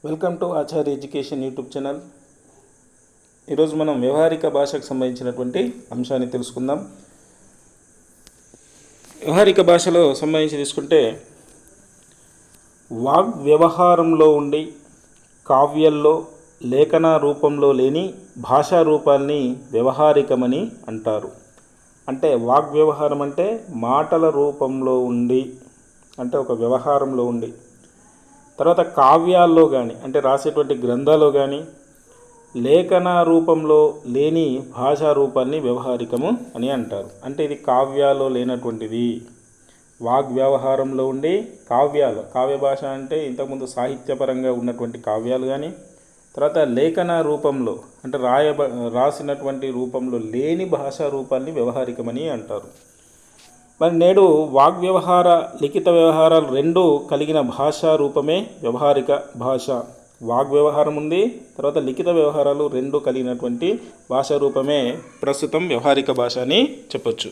Welcome to Acharya education YouTube channel. ఈరోజు మనం వ్యవహారిక భాషకు సంబంధించినటువంటి అంశాన్ని తెలుసుకుందాం. వ్యవహారిక భాషలో సంబంధించి తీసుకుంటే వాగ్ వ్యవహారంలో ఉండి కావ్యాల్లో లేఖన రూపంలో లేని భాషా రూపాన్ని వ్యవహారికమని అంటారు. అంటే వాగ్ వ్యవహారం అంటే మాటల రూపంలో ఉండి, అంటే ఒక వ్యవహారంలో ఉండి, తర్వాత కావ్యాల్లో కానీ అంటే రాసేటువంటి గ్రంథాల్లో కానీ లేఖన రూపంలో లేని భాషా రూపాన్ని వ్యవహారికము అని అంటారు. అంటే ఇది కావ్యాల్లో లేనటువంటిది. వాగ్ వ్యవహారంలో ఉండి కావ్య భాష అంటే ఇంతకుముందు సాహిత్యపరంగా ఉన్నటువంటి కావ్యాలు కానీ, తర్వాత లేఖన రూపంలో అంటే రాసినటువంటి రూపంలో లేని భాషా రూపాన్ని వ్యవహారికమని అంటారు. మరి నేడు వాగ్వ్యవహార లిఖిత వ్యవహారాలు రెండూ కలిగిన భాషా రూపమే వ్యవహారిక భాష. వాగ్వ్యవహారం ఉంది, తర్వాత లిఖిత వ్యవహారాలు రెండు కలిగినటువంటి భాషా రూపమే ప్రస్తుతం వ్యవహారిక భాష అని చెప్పొచ్చు.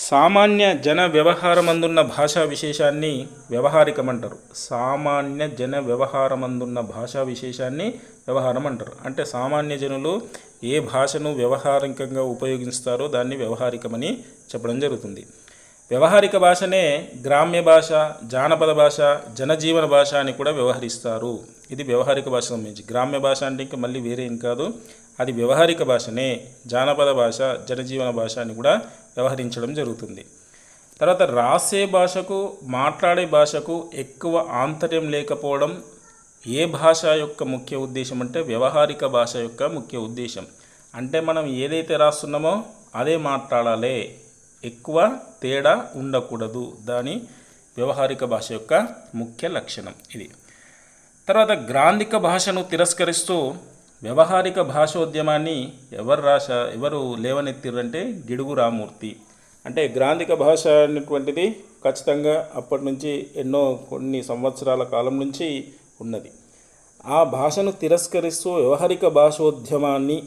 సామాన్య జన వ్యవహారమందున్న భాషా విశేషాన్ని వ్యవహారికమంటారు. సామాన్య జన వ్యవహారమందున్న భాషా విశేషాన్ని వ్యవహారం అంటారు. అంటే సామాన్య జనులు ఏ భాషను వ్యవహారికంగా ఉపయోగిస్తారో దాన్ని వ్యవహారికమని చెప్పడం జరుగుతుంది. వ్యవహారిక భాషనే గ్రామ్య భాష, జానపద భాష, జనజీవన భాష అని కూడా వ్యవహరిస్తారు. ఇది వ్యవహారిక భాష సంబంధించి. గ్రామ్య భాష అంటే ఇంకా మళ్ళీ వేరే ఏం కాదు, అది వ్యవహారిక భాషనే. జానపద భాష, జనజీవన భాష అని కూడా వ్యవహరించడం జరుగుతుంది. తర్వాత రాసే భాషకు మాట్లాడే భాషకు ఎక్కువ ఆంతర్యం లేకపోవడం ఏ భాష యొక్క ముఖ్య ఉద్దేశం అంటే వ్యవహారిక భాష యొక్క ముఖ్య ఉద్దేశం. అంటే మనం ఏదైతే రాస్తున్నామో అదే మాట్లాడాలి, ఎక్కువ తేడా ఉండకూడదు. దాని వ్యవహారిక భాష యొక్క ముఖ్య లక్షణం ఇది. తర్వాత గ్రాంధిక భాషను తిరస్కరిస్తూ వ్యవహారిక భాషోద్యమాన్ని ఎవరు లేవనెత్తిరంటే గిడుగు రామూర్తి. అంటే గ్రాంధిక భాష అనేటువంటిది ఖచ్చితంగా అప్పటి నుంచి కొన్ని సంవత్సరాల కాలం నుంచి ఉన్నది. ఆ భాషను తిరస్కరిస్తూ వ్యవహారిక భాషోద్యమాన్ని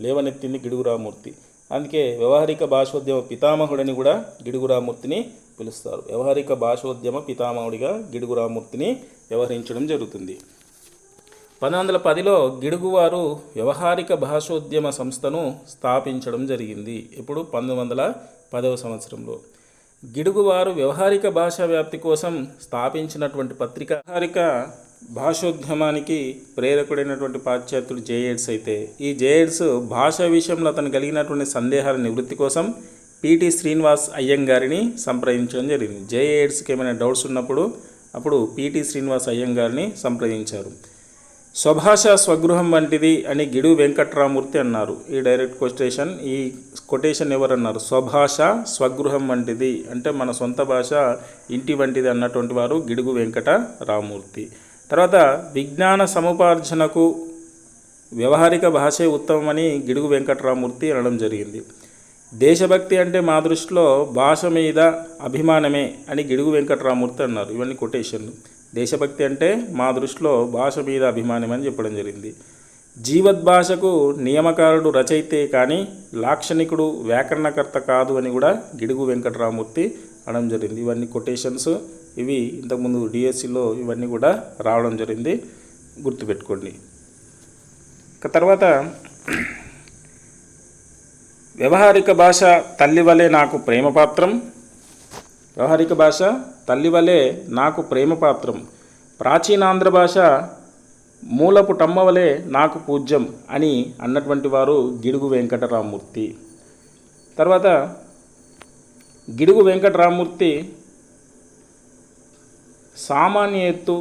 లేవనెత్తింది గిడుగు రామూర్తి. అందుకే వ్యవహారిక భాషోద్యమ పితామహుడని కూడా గిడుగు రామూర్తిని పిలుస్తారు. వ్యవహారిక భాషోద్యమ పితామహుడిగా గిడుగు రామూర్తిని వ్యవహరించడం జరుగుతుంది. 1910లో గిడుగువారు వ్యవహారిక భాషోద్యమ సంస్థను స్థాపించడం జరిగింది. ఇప్పుడు 1910వ సంవత్సరంలో గిడుగువారు వ్యవహారిక భాషా వ్యాప్తి కోసం స్థాపించినటువంటి పత్రిక వ్యవహారిక భాషోద్యమానికి ప్రేరకుడైనటువంటి పాశ్చాత్యుడు జేఎడ్స్ అయితే, ఈ జేఎడ్స్ భాషా విషయంలో అతను కలిగినటువంటి సందేహాల నివృత్తి కోసం పిటి శ్రీనివాస్ అయ్యంగారిని సంప్రదించడం జరిగింది. జేఎడ్స్కి ఏమైనా డౌట్స్ ఉన్నప్పుడు అప్పుడు పిటి శ్రీనివాస్ అయ్యంగారిని సంప్రదించారు. స్వభాష స్వగృహం వంటిది అని గిడుగు వెంకట్రామూర్తి అన్నారు. ఈ డైరెక్ట్ కొటేషన్ ఎవరన్నారు? స్వభాష స్వగృహం వంటిది అంటే మన సొంత భాష ఇంటి వంటిది అన్నటువంటి వారు గిడుగు వెంకట రామూర్తి. తర్వాత విజ్ఞాన సముపార్జనకు వ్యవహారిక భాషే ఉత్తమమని గిడుగు వెంకటరామూర్తి అనడం జరిగింది. దేశభక్తి అంటే మా దృష్టిలో భాష మీద అభిమానమే అని గిడుగు వెంకటరామూర్తి అన్నారు. ఇవన్నీ కొటేషన్లు. దేశభక్తి అంటే మా దృష్టిలో భాష మీద అభిమానం అని చెప్పడం జరిగింది. జీవద్భాషకు నియమకారుడు రచయితే కానీ లాక్షణికుడు వ్యాకరణకర్త కాదు అని కూడా గిడుగు వెంకటరామూర్తి అనడం జరిగింది. ఇవన్నీ కొటేషన్స్. ఇవి ఇంతకుముందు డిఎస్సిలో ఇవన్నీ కూడా రావడం జరిగింది, గుర్తుపెట్టుకోండి. తర్వాత వ్యవహారిక భాష తల్లివలే నాకు ప్రేమపాత్రం. వ్యవహారిక భాష తల్లివలే నాకు ప్రేమపాత్రం. ప్రాచీనాంధ్ర భాష మూలపు టమ్మవలే నాకు పూజ్యం అని అన్నటువంటి వారు గిడుగు వెంకటరామూర్తి. తర్వాత గిడుగు వెంకటరామూర్తి సామాన్య ఎత్తు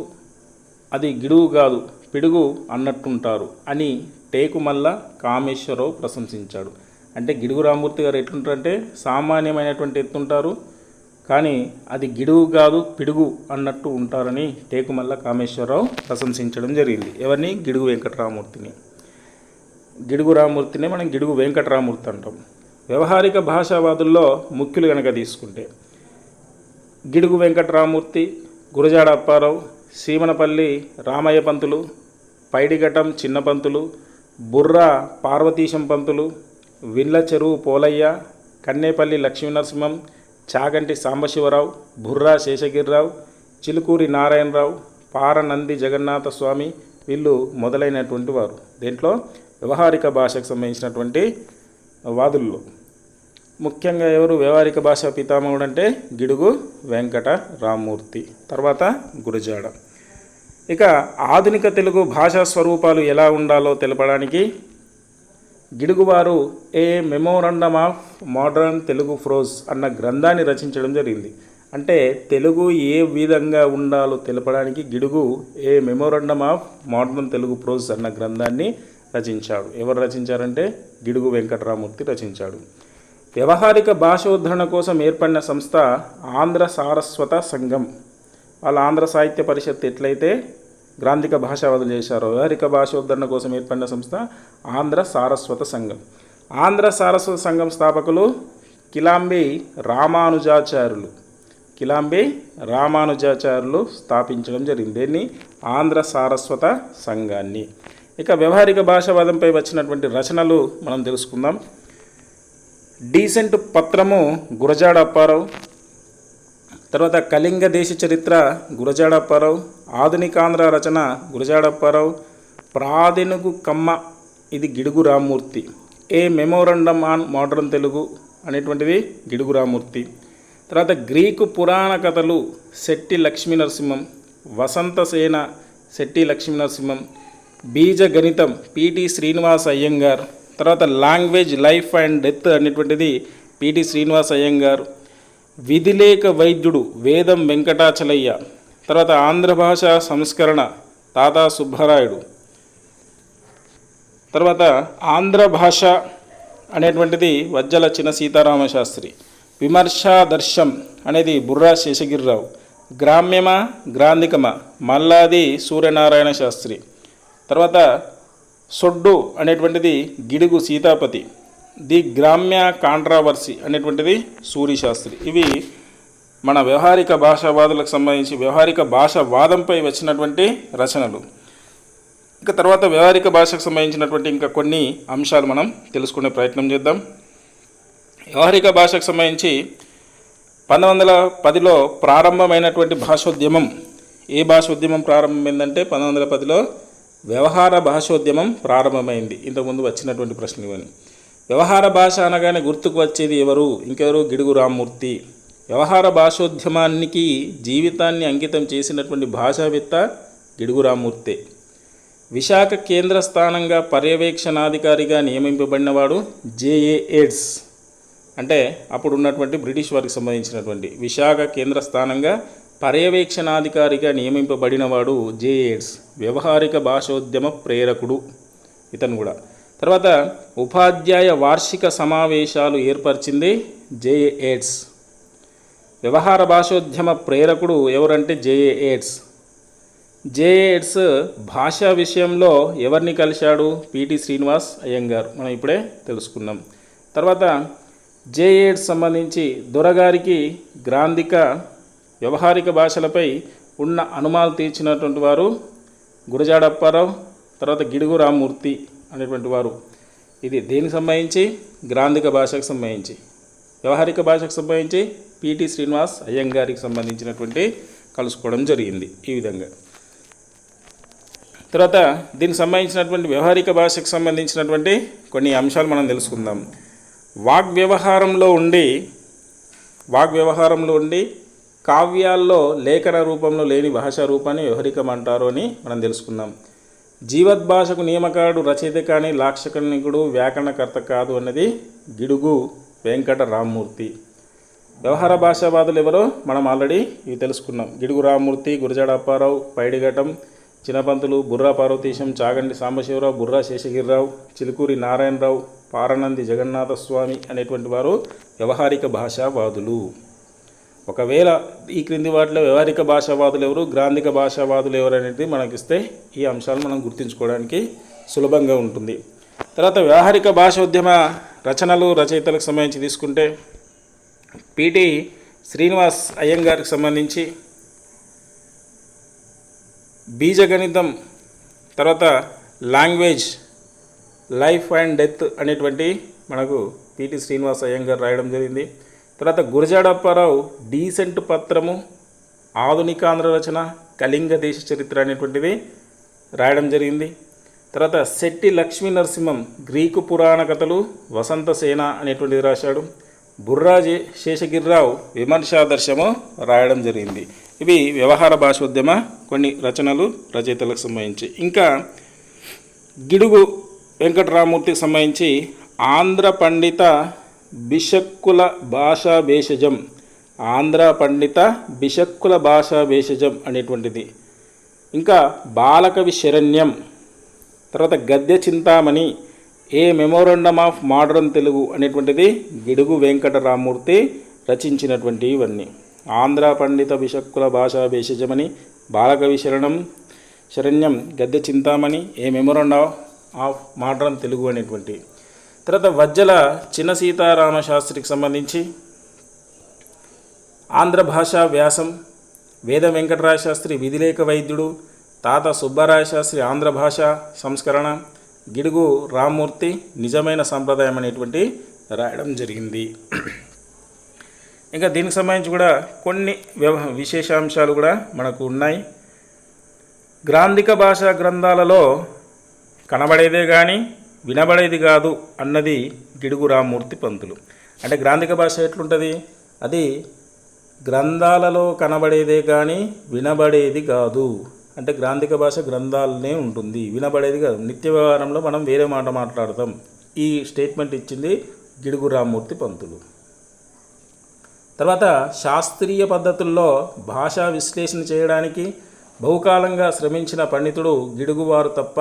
అది గిడుగు కాదు పిడుగు అన్నట్టుంటారు అని టేకుమల్ల కామేశ్వరరావు ప్రశంసించాడు. అంటే గిడుగు రామూర్తి గారు ఎట్లుంటారంటే సామాన్యమైనటువంటి ఎత్తుంటారు, కానీ అది గిడుగు కాదు పిడుగు అన్నట్టు ఉంటారని టేకుమల్ల కామేశ్వరరావు ప్రశంసించడం జరిగింది. ఎవరిని? గిడుగు వెంకటరామూర్తిని. గిడుగు రామూర్తిని మనం గిడుగు వెంకటరామూర్తి అంటాం. వ్యవహారిక భాషావాదుల్లో ముఖ్యులు కనుక తీసుకుంటే గిడుగు వెంకటరామూర్తి, గురజాడ అప్పారావు, సీమనపల్లి రామయ్య పంతులు, పైడిఘట్టం చిన్న పంతులు, బుర్రా పార్వతీశం పంతులు, విన్ల చెరువు పోలయ్య, కన్నేపల్లి లక్ష్మీనరసింహం, చాగంటి సాంబశివరావు, బుర్రా శేషగిరిరావు, చిలుకూరి నారాయణరావు, పారనంది జగన్నాథ స్వామి, వీళ్ళు మొదలైనటువంటి వారు. దేంట్లో వ్యవహారిక భాషకు సంబంధించినటువంటి వాదుల్లో ముఖ్యంగా ఎవరు వ్యవహారిక భాషా పితామహుడు అంటే గిడుగు వెంకట రామ్మూర్తి, తర్వాత గురజాడ. ఇక ఆధునిక తెలుగు భాషా స్వరూపాలు ఎలా ఉండాలో తెలపడానికి గిడుగువారు a memorandum of modern Telugu prose అన్న గ్రంథాన్ని రచించడం జరిగింది. అంటే తెలుగు ఏ విధంగా ఉండాలో తెలపడానికి Gidugu a memorandum of modern Telugu prose అన్న గ్రంథాన్ని రచించాడు. ఎవరు రచించారంటే గిడుగు వెంకటరామూర్తి రచించాడు. వ్యవహారిక భాషోద్ధరణ కోసం ఏర్పడిన సంస్థ ఆంధ్ర సారస్వత సంఘం. వాళ్ళ ఆంధ్ర సాహిత్య పరిషత్ ఎట్లయితే గ్రాంధిక భాషావాదులు చేశారో, వ్యవహారిక భాషోద్ధరణ కోసం ఏర్పడిన సంస్థ ఆంధ్ర సారస్వత సంఘం. ఆంధ్ర సారస్వత సంఘం స్థాపకులు కిలాంబి రామానుజాచార్యులు స్థాపించడం జరిగింది. దీన్ని ఆంధ్ర సారస్వత సంఘాన్ని. ఇక వ్యవహారిక భాషావాదంపై వచ్చినటువంటి రచనలు మనం తెలుసుకుందాం. డీసెంట్ పత్రము గురజాడ అప్పారావు, తర్వాత కళింగ దేశ చరిత్ర గురజాడ అప్పారావు, ఆధునికాంధ్ర రచన గురజాడ అప్పారావు, ప్రాదెనుగు కమ్మ ఇది గిడుగు రామ్మూర్తి, ఏ మెమోరండమ్ ఆన్ మోడర్న్ తెలుగు అనేటువంటిది గిడుగు రామ్మూర్తి, తర్వాత గ్రీకు పురాణ కథలు శెట్టి లక్ష్మీ నరసింహం, వసంతసేన శెట్టి లక్ష్మీ నరసింహం, బీజ గణితం పిటి శ్రీనివాస్ అయ్యంగార్, తర్వాత లాంగ్వేజ్ లైఫ్ అండ్ డెత్ అనేటువంటిది పిటి శ్రీనివాస్ అయ్యంగార్, విధిలేక వైద్యుడు వేదం వెంకటాచలయ్య, తర్వాత ఆంధ్ర భాష సంస్కరణ తాతా సుబ్బరాయుడు, తర్వాత ఆంధ్ర భాష అనేటువంటిది వజ్జల చిన సీతారామశాస్త్రి, విమర్శాదర్శం అనేది బుర్రా శేషగిరిరావు, గ్రామ్యమా గ్రాంధికమా మల్లాది సూర్యనారాయణ శాస్త్రి, తర్వాత సొడ్డు అనేటువంటిది గిడుగు సీతాపతి, ది గ్రామ్య కాంట్రావర్సీ అనేటువంటిది సూరి శాస్త్రి. ఇవి మన వ్యవహారిక భాషావాదులకు సంబంధించి వ్యవహారిక భాషావాదంపై వచ్చినటువంటి రచనలు. ఇక తర్వాత వ్యవహారిక భాషకు సంబంధించినటువంటి ఇంకా కొన్ని అంశాలు మనం తెలుసుకునే ప్రయత్నం చేద్దాం. వ్యవహారిక భాషకు సంబంధించి 1910లో ప్రారంభమైనటువంటి భాషోద్యమం, ఏ భాషోద్యమం ప్రారంభమైందంటే 1910లో వ్యవహార భాషోద్యమం ప్రారంభమైంది. ఇంతకుముందు వచ్చినటువంటి ప్రశ్నలు ఇవన్నీ. వ్యవహార భాష అనగానే గుర్తుకు వచ్చేది ఎవరు? ఇంకెవరు? గిడుగు రామ్మూర్తి. వ్యవహార భాషోద్యమానికి జీవితాన్ని అంకితం చేసినటువంటి భాషావేత్త గిడుగు రామ్మూర్తే. విశాఖ కేంద్ర స్థానంగా పర్యవేక్షణాధికారిగా నియమింపబడినవాడు జేఏ ఎడ్స్, అంటే అప్పుడు ఉన్నటువంటి బ్రిటిష్ వారికి సంబంధించినటువంటి విశాఖ కేంద్ర స్థానంగా పర్యవేక్షణాధికారిగా నియమింపబడినవాడు జేఏ ఎడ్స్, వ్యవహారిక భాషోద్యమ ప్రేరకుడు ఇతను కూడా. తర్వాత ఉపాధ్యాయ వార్షిక సమావేశాలు ఏర్పరిచింది జేఏ ఎడ్స్. వ్యవహార భాషోద్యమ ప్రేరకుడు ఎవరంటే జేఏ ఎడ్స్. జేఏ ఎడ్స్ భాషా విషయంలో ఎవరిని కలిశాడు? పిటి శ్రీనివాస్ అయ్యంగార్, మనం ఇప్పుడే తెలుసుకున్నాం. తర్వాత జేఏ ఎడ్స్ సంబంధించి దొరగారికి గ్రాంధిక వ్యవహారిక భాషలపై ఉన్న అనుమానాలు తీర్చినటువంటి వారు గురజాడ అప్పారావు, తర్వాత గిడుగు రామ్మూర్తి అనేటువంటి వారు. ఇది దేనికి సంబంధించి? గ్రాంధిక భాషకు సంబంధించి. వ్యవహారిక భాషకు సంబంధించి పిటి శ్రీనివాస్ అయ్యంగారికి సంబంధించినటువంటి కలుసుకోవడం జరిగింది ఈ విధంగా. తర్వాత దీనికి సంబంధించినటువంటి వ్యవహారిక భాషకు సంబంధించినటువంటి కొన్ని అంశాలు మనం తెలుసుకుందాం. వాగ్వ్యవహారంలో ఉండి కావ్యాల్లో లేఖన రూపంలో లేని భాషా రూపాన్ని వ్యవహారికం అంటారు అని మనం తెలుసుకుందాం. జీవద్భాషకు నియమకారుడు రచయిత కానీ లాక్షణికుడు వ్యాకరణకర్త కాదు అన్నది గిడుగు వెంకట రామ్మూర్తి. వ్యవహార భాషావాదులు ఎవరో మనం ఆల్రెడీ ఇవి తెలుసుకున్నాం. గిడుగు రామ్మూర్తి, గురజాడ అప్పారావు, పైడిఘటం, చినపంతులు, బుర్రా పార్వతీశం, చాగంటి సాంబశివరావు, బుర్రా శేషగిరిరావు, చిలుకూరి నారాయణరావు, పారనంది జగన్నాథస్వామి అనేటువంటి వారు వ్యవహారిక భాషావాదులు. ఒకవేళ ఈ క్రింది వాటిలో వ్యవహారిక భాషావాదులు ఎవరు, గ్రాంధిక భాషావాదులు ఎవరు అనేది మనకిస్తే ఈ అంశాలు మనం గుర్తుంచుకోవడానికి సులభంగా ఉంటుంది. తర్వాత వ్యవహారిక భాషోద్యమ రచనలు రచయితలకు సంబంధించి తీసుకుంటే పిటి శ్రీనివాస్ అయ్యంగారికి సంబంధించి బీజగణితం, తర్వాత లాంగ్వేజ్ లైఫ్ అండ్ డెత్ అనేటువంటి మనకు పిటి శ్రీనివాస్ అయ్యంగారు రాయడం జరిగింది. తర్వాత గురజాడ అప్పారావు డీసెంట్ పత్రము, ఆధునికాంధ్ర రచన, కళింగ దేశ చరిత్ర అనేటువంటిది రాయడం జరిగింది. తర్వాత శెట్టి లక్ష్మీ నరసింహం గ్రీకు పురాణ కథలు వసంతసేన అనేటువంటిది రాశాడు. బుర్రా శేషగిరిరావు విమర్శాదర్శము రాయడం జరిగింది. ఇవి వ్యవహార భాషోద్యమ కొన్ని రచనలు రచయితలకు సంబంధించి. ఇంకా గిడుగు వెంకటరామూర్తికి సంబంధించి ఆంధ్ర పండిత బిషక్కుల భాషా భేషజం, ఆంధ్ర పండిత బిషక్కుల భాషా భేషజం అనేటువంటిది. ఇంకా బాలకవి శరణ్యం, తర్వాత గద్య చింతామణి, ఏ మెమోరండమ్ ఆఫ్ మోడర్న్ తెలుగు అనేటువంటిది గిడుగు వెంకటరామూర్తి రచించినటువంటి ఇవన్నీ. ఆంధ్ర పండిత బిషక్కుల భాషా భేషజమని, బాలకవి శరణ్యం, గద్య చింతామణి, ఏ మెమోరండమ్ ఆఫ్ మోడర్న్ తెలుగు అనేటువంటి. తర్వాత వజ్జల చిన్న సీతారామ శాస్త్రికి సంబంధించి ఆంధ్ర భాషా వ్యాసం, వేద వెంకటరాయ శాస్త్రి విధిలేఖ వైద్యుడు, తాత సుబ్బరాయ శాస్త్రి ఆంధ్ర భాష సంస్కరణ, గిడుగు రామ్మూర్తి నిజమైన సంప్రదాయం అనేటువంటి రాయడం జరిగింది. ఇంకా దీనికి సంబంధించి కూడా కొన్ని విశేషాంశాలు కూడా మనకు ఉన్నాయి. గ్రాంధిక భాషా గ్రంథాలలో కనబడేదే కానీ వినబడేది కాదు అన్నది గిడుగు రామ్మూర్తి పంతులు. అంటే గ్రాంధిక భాష ఎట్లుంటుంది, అది గ్రంథాలలో కనబడేదే కానీ వినబడేది కాదు. అంటే గ్రాంధిక భాష గ్రంథాలనే ఉంటుంది, వినబడేది కాదు. నిత్య వ్యవహారంలో మనం వేరే మాట మాట్లాడతాం. ఈ స్టేట్మెంట్ ఇచ్చింది గిడుగు రామ్మూర్తి పంతులు. తర్వాత శాస్త్రీయ పద్ధతుల్లో భాషా విశ్లేషణ చేయడానికి బహుకాలంగా శ్రమించిన పండితుడు గిడుగువారు తప్ప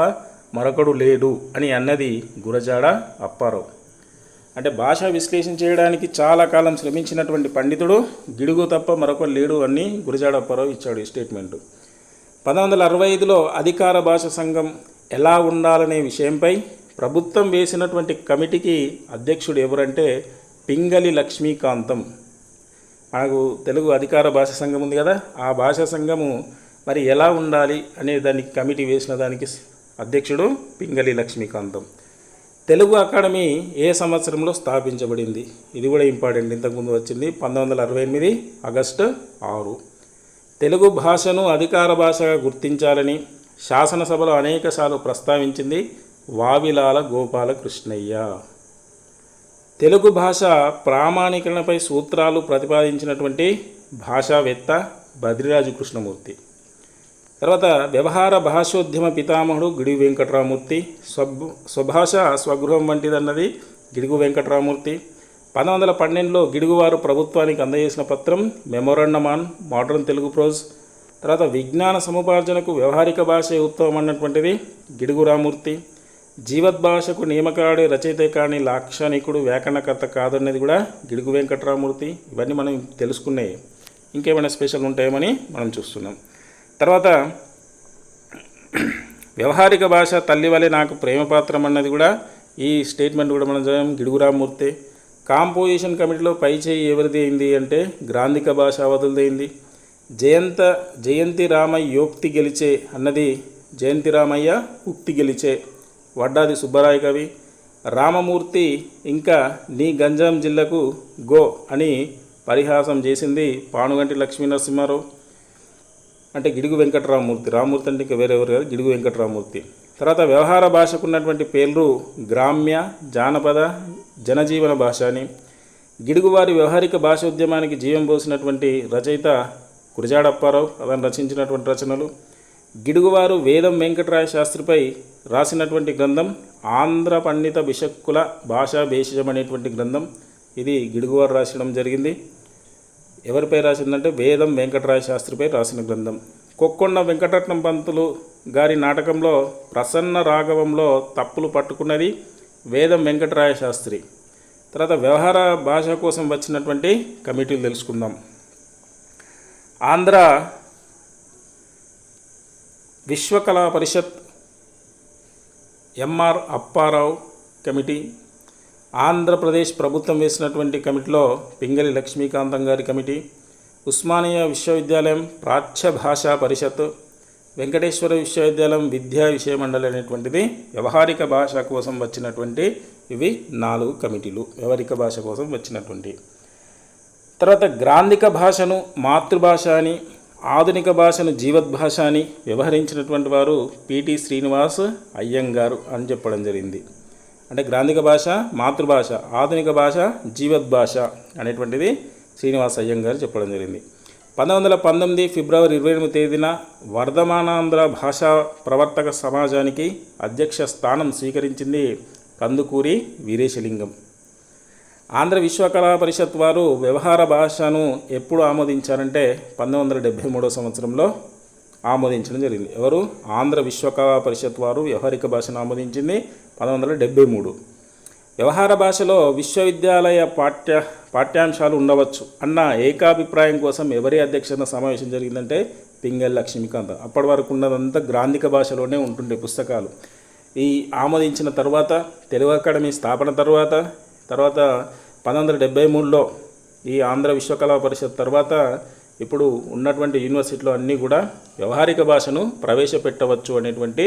మరొకడు లేడు అని అన్నది గురజాడ అప్పారావు. అంటే భాషా విశ్లేషణ చేయడానికి చాలా కాలం శ్రమించినటువంటి పండితుడు గిడుగు తప్ప మరొకడు లేడు అని గురజాడ అప్పారావు ఇచ్చాడు ఈ స్టేట్మెంటు. 1965లో అధికార భాష సంఘం ఎలా ఉండాలనే విషయంపై ప్రభుత్వం వేసినటువంటి కమిటీకి అధ్యక్షుడు ఎవరంటే పింగళి లక్ష్మీకాంతం. మనకు తెలుగు అధికార భాష సంఘం ఉంది కదా, ఆ భాషా సంఘము మరి ఎలా ఉండాలి అనే దానికి కమిటీ వేసిన దానికి అధ్యక్షుడు పింగళి లక్ష్మీకాంతం. తెలుగు అకాడమీ ఏ సంవత్సరంలో స్థాపించబడింది, ఇది కూడా ఇంపార్టెంట్. ఇంతకుముందు వచ్చింది 1968 ఆగస్టు 6. తెలుగు భాషను అధికార భాషగా గుర్తించాలని శాసనసభలో అనేకసార్లు ప్రస్తావించింది వావిలాల గోపాలకృష్ణయ్య. తెలుగు భాష ప్రామాణీకరణపై సూత్రాలు ప్రతిపాదించినటువంటి భాషావేత్త బద్రిరాజు కృష్ణమూర్తి. తర్వాత వ్యవహార భాషోద్యమ పితామహుడు గిడుగు వెంకటరామూర్తి. స్వభాష స్వగృహం వంటిదన్నది గిడుగు వెంకటరామూర్తి. 1912లో గిడుగువారు ప్రభుత్వానికి అందజేసిన పత్రం memorandum on modern Telugu prose. తర్వాత విజ్ఞాన సముపార్జనకు వ్యవహారిక భాష ఉత్తమం అన్నటువంటిది గిడుగు రామూర్తి. జీవద్భాషకు నియమకాడే రచయిత కానీ లాక్షణికుడు వ్యాకరణకర్త కాదన్నది కూడా గిడుగు వెంకటరామూర్తి. ఇవన్నీ మనం తెలుసుకున్నాయి, ఇంకేమైనా స్పెషల్ ఉంటాయేమని మనం చూస్తున్నాం. తర్వాత వ్యవహారిక భాష తల్లి వలె నాకు ప్రేమపాత్రం అన్నది కూడా ఈ స్టేట్మెంట్ కూడా మనం గిడుగు రామూర్తి. కాంపోజిషన్ కమిటీలో పై చేయి ఎవరిది అయింది అంటే గ్రాంధిక భాష అవధులదైంది. జయంతి రామయ్య యోక్తి గెలిచే అన్నది జయంతి రామయ్య ఉక్తి గెలిచే వడ్డాది సుబ్బరాయ కవి. రామమూర్తి ఇంకా నీ గంజాం జిల్లాకు గో అని పరిహాసం చేసింది పానుగంటి లక్ష్మీ నరసింహారావు. అంటే గిడుగు వెంకటరామూర్తి. రామూర్తి అంటే ఇంకా వేరెవరు కాదు, గిడుగు వెంకటరామూర్తి. తర్వాత వ్యవహార భాషకు ఉన్నటువంటి పేర్లు గ్రామ్య, జానపద, జనజీవన భాష అని. గిడుగువారి వ్యవహారిక భాషోద్యమానికి జీవం పోసినటువంటి రచయిత గురజాడ అప్పారావు, అతను రచించినటువంటి రచనలు. గిడుగువారు వేదం వెంకటరాయ శాస్త్రిపై రాసినటువంటి గ్రంథం ఆంధ్ర పండిత బిషక్కుల భాషా భేషజం అనేటువంటి గ్రంథం. ఇది గిడుగువారు రాసడం జరిగింది. ఎవరిపై రాసిందంటే వేదం వెంకటరాయ శాస్త్రిపై రాసిన గ్రంథం. కొక్కొండ వెంకటరత్నం పంతులు గారి నాటకంలో ప్రసన్న రాఘవంలో తప్పులు పట్టుకున్నది వేదం వెంకటరాయ శాస్త్రి. తర్వాత వ్యవహార భాష కోసం వచ్చినటువంటి కమిటీలు తెలుసుకుందాం. ఆంధ్ర విశ్వకళా పరిషత్ ఎంఆర్ అప్పారావు కమిటీ. ఆంధ్రప్రదేశ్ ప్రభుత్వం వేసినటువంటి కమిటీలో పింగళి లక్ష్మీకాంతం గారి కమిటీ. ఉస్మానియా విశ్వవిద్యాలయం ప్రాచ్య భాషా పరిషత్. వెంకటేశ్వర విశ్వవిద్యాలయం విద్యా విషయ మండలి అనేటువంటిది వ్యవహారిక భాష కోసం వచ్చినటువంటి ఇవి 4 కమిటీలు వ్యవహారిక భాష కోసం వచ్చినటువంటి. తర్వాత గ్రాంధిక భాషను మాతృభాష అని, ఆధునిక భాషను జీవద్భాష అని వ్యవహరించినటువంటి వారు పిటి శ్రీనివాస్ అయ్యంగారు అని చెప్పడం జరిగింది. అంటే గ్రాంధిక భాష మాతృభాష, ఆధునిక భాష జీవద్భాష అనేటువంటిది శ్రీనివాస్ అయ్యంగారు చెప్పడం జరిగింది. 1919 ఫిబ్రవరి 28 తేదీన వర్ధమానాంధ్ర భాషా ప్రవర్తక సమాజానికి అధ్యక్ష స్థానం స్వీకరించింది కందుకూరి వీరేశలింగం. ఆంధ్ర విశ్వకళా పరిషత్ వారు వ్యవహార భాషను ఎప్పుడు ఆమోదించారంటే 1973 సంవత్సరంలో ఆమోదించడం జరిగింది. ఎవరు? ఆంధ్ర విశ్వకళా పరిషత్ వారు వ్యవహారిక భాషను ఆమోదించింది 1973. వ్యవహార భాషలో విశ్వవిద్యాలయ పాఠ్యాంశాలు ఉండవచ్చు అన్న ఏకాభిప్రాయం కోసం ఎవరి అధ్యక్షతన సమావేశం జరిగిందంటే పింగళి లక్ష్మీకాంత్. అప్పటి వరకు ఉన్నదంతా గ్రాంధిక భాషలోనే ఉంటుండే పుస్తకాలు. ఈ ఆమోదించిన తర్వాత తెలుగు అకాడమీ స్థాపన తర్వాత 1973లో ఈ ఆంధ్ర విశ్వకళా పరిషత్ తర్వాత ఇప్పుడు ఉన్నటువంటి యూనివర్సిటీలో అన్నీ కూడా వ్యవహారిక భాషను ప్రవేశపెట్టవచ్చు అనేటువంటి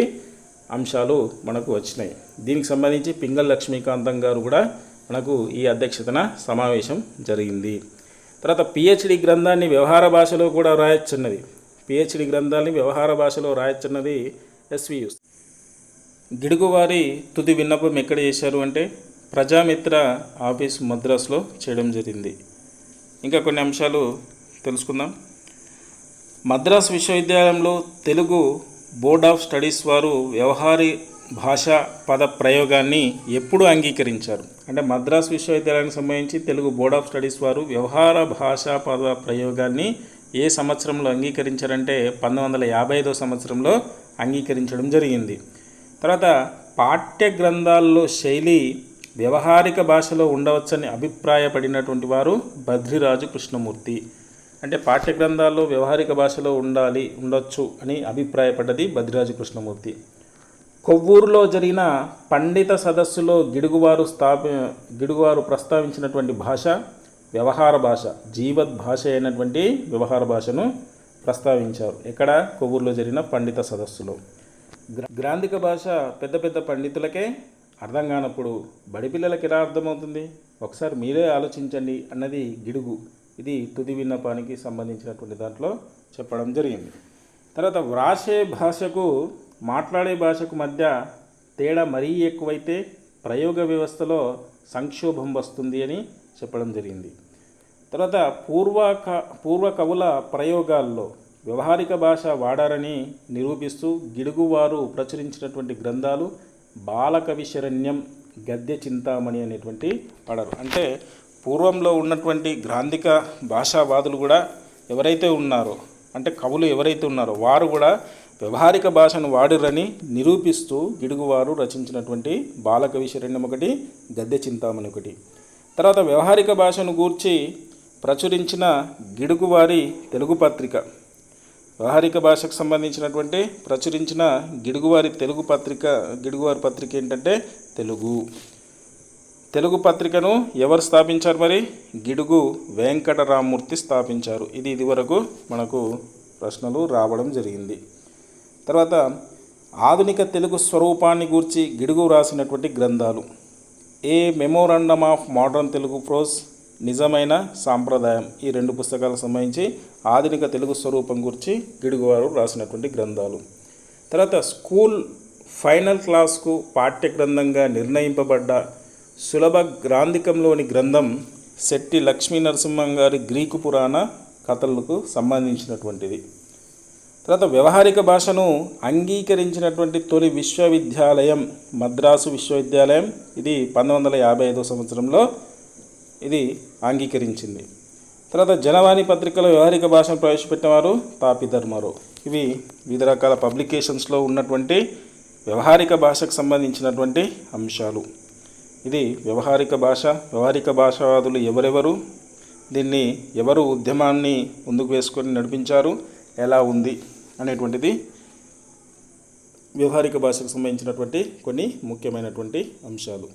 అంశాలు మనకు వచ్చినాయి. దీనికి సంబంధించి పింగళి లక్ష్మీకాంతం గారు కూడా మనకు ఈ అధ్యక్షతన సమావేశం జరిగింది. తర్వాత పిహెచ్డి గ్రంథాన్ని వ్యవహార భాషలో కూడా రాయొచ్చన్నది. పిహెచ్డి గ్రంథాన్ని వ్యవహార భాషలో రాయొచ్చన్నది ఎస్వియు. గిడుగువారి తుది విన్నపం ఎక్కడ చేశారు అంటే ప్రజామిత్ర ఆఫీస్ మద్రాసులో చేయడం జరిగింది. ఇంకా కొన్ని అంశాలు తెలుసుకుందాం. మద్రాసు విశ్వవిద్యాలయంలో తెలుగు బోర్డ్ ఆఫ్ స్టడీస్ వారు వ్యవహారీ భాషా పద ప్రయోగాన్ని ఎప్పుడు అంగీకరించారు అంటే మద్రాసు విశ్వవిద్యాలయానికి సంబంధించి తెలుగు బోర్డ్ ఆఫ్ స్టడీస్ వారు వ్యవహార భాషా పద ప్రయోగాన్ని ఏ సంవత్సరంలో అంగీకరించారంటే 1955 సంవత్సరంలో అంగీకరించడం జరిగింది. తర్వాత పాఠ్య గ్రంథాల్లో శైలి వ్యవహారిక భాషలో ఉండవచ్చని అభిప్రాయపడినటువంటి వారు బద్రిరాజు కృష్ణమూర్తి. అంటే పాఠ్య గ్రంథాల్లో వ్యవహారిక భాషలో ఉండొచ్చు అని అభిప్రాయపడ్డది బద్రిరాజు కృష్ణమూర్తి. కొవ్వూరులో జరిగిన పండిత సదస్సులో గిడుగువారు ప్రస్తావించినటువంటి భాష వ్యవహార భాష, జీవద్భాష అయినటువంటి వ్యవహార భాషను ప్రస్తావించారు. ఎక్కడ? కొవ్వూరులో జరిగిన పండిత సదస్సులో. గ్రాంధిక భాష పెద్ద పెద్ద పండితులకే అర్థం కానప్పుడు బడి పిల్లలకి ఎలా అర్థమవుతుంది? ఒకసారి మీరే ఆలోచించండి అన్నది గిడుగు. ఇది తుది విన్నపానికి సంబంధించినటువంటి దాంట్లో చెప్పడం జరిగింది. తర్వాత వ్రాసే భాషకు మాట్లాడే భాషకు మధ్య తేడా మరీ ఎక్కువైతే ప్రయోగ వ్యవస్థలో సంక్షోభం వస్తుంది అని చెప్పడం జరిగింది. తర్వాత పూర్వ కవుల ప్రయోగాల్లో వ్యవహారిక భాష వాడారని నిరూపిస్తూ గిడుగువారు ప్రచురించినటువంటి గ్రంథాలు బాలకవి శరణ్యం, గద్య చింతామణి అనేటువంటి పాడారు. అంటే పూర్వంలో ఉన్నటువంటి గ్రాంధిక భాషావాదులు కూడా ఎవరైతే ఉన్నారో అంటే కవులు ఎవరైతే ఉన్నారో వారు కూడా వ్యవహారిక భాషను వాడిరని నిరూపిస్తూ గిడుగువారు రచించినటువంటి బాలకవి శరణ్యం ఒకటి, గద్య చింతామణి ఒకటి. తర్వాత వ్యవహారిక భాషను గూర్చి ప్రచురించిన గిడుగువారి తెలుగు పత్రిక, వ్యవహారిక భాషకు సంబంధించినటువంటి ప్రచురించిన గిడుగువారి పత్రిక ఏంటంటే తెలుగు పత్రికను ఎవరు స్థాపించారు? మరి గిడుగు వెంకటరామమూర్తి స్థాపించారు. ఇదివరకు మనకు ప్రశ్నలు రావడం జరిగింది. తర్వాత ఆధునిక తెలుగు స్వరూపాన్ని గూర్చి గిడుగు రాసినటువంటి గ్రంథాలు a memorandum of modern Telugu prose, నిజమైన సాంప్రదాయం. ఈ 2 పుస్తకాలకు సంబంధించి ఆధునిక తెలుగు స్వరూపం గురించి గిడుగువారు రాసినటువంటి గ్రంథాలు. తర్వాత స్కూల్ ఫైనల్ క్లాస్కు పాఠ్య గ్రంథంగా నిర్ణయింపబడ్డ సులభ గ్రాంధికంలోని గ్రంథం శెట్టి లక్ష్మీ నరసింహం గారి గ్రీకు పురాణ కథలకు సంబంధించినటువంటిది. తర్వాత వ్యవహారిక భాషను అంగీకరించినటువంటి తొలి విశ్వవిద్యాలయం మద్రాసు విశ్వవిద్యాలయం. ఇది 1955 సంవత్సరంలో ఇది అంగీకరించింది. తర్వాత జనవాణి పత్రికలో వ్యవహారిక భాషను ప్రవేశపెట్టినవారు తాపి ధర్మారావు. ఇవి వివిధ రకాల పబ్లికేషన్స్లో ఉన్నటువంటి వ్యవహారిక భాషకు సంబంధించినటువంటి అంశాలు. ఇది వ్యవహారిక భాషావాదులు ఎవరెవరు, దీన్ని ఎవరు ఉద్యమాన్ని ముందుకు వేసుకొని నడిపించారు, ఎలా ఉంది అనేటువంటిది వ్యవహారిక భాషకు సంబంధించినటువంటి కొన్ని ముఖ్యమైనటువంటి అంశాలు.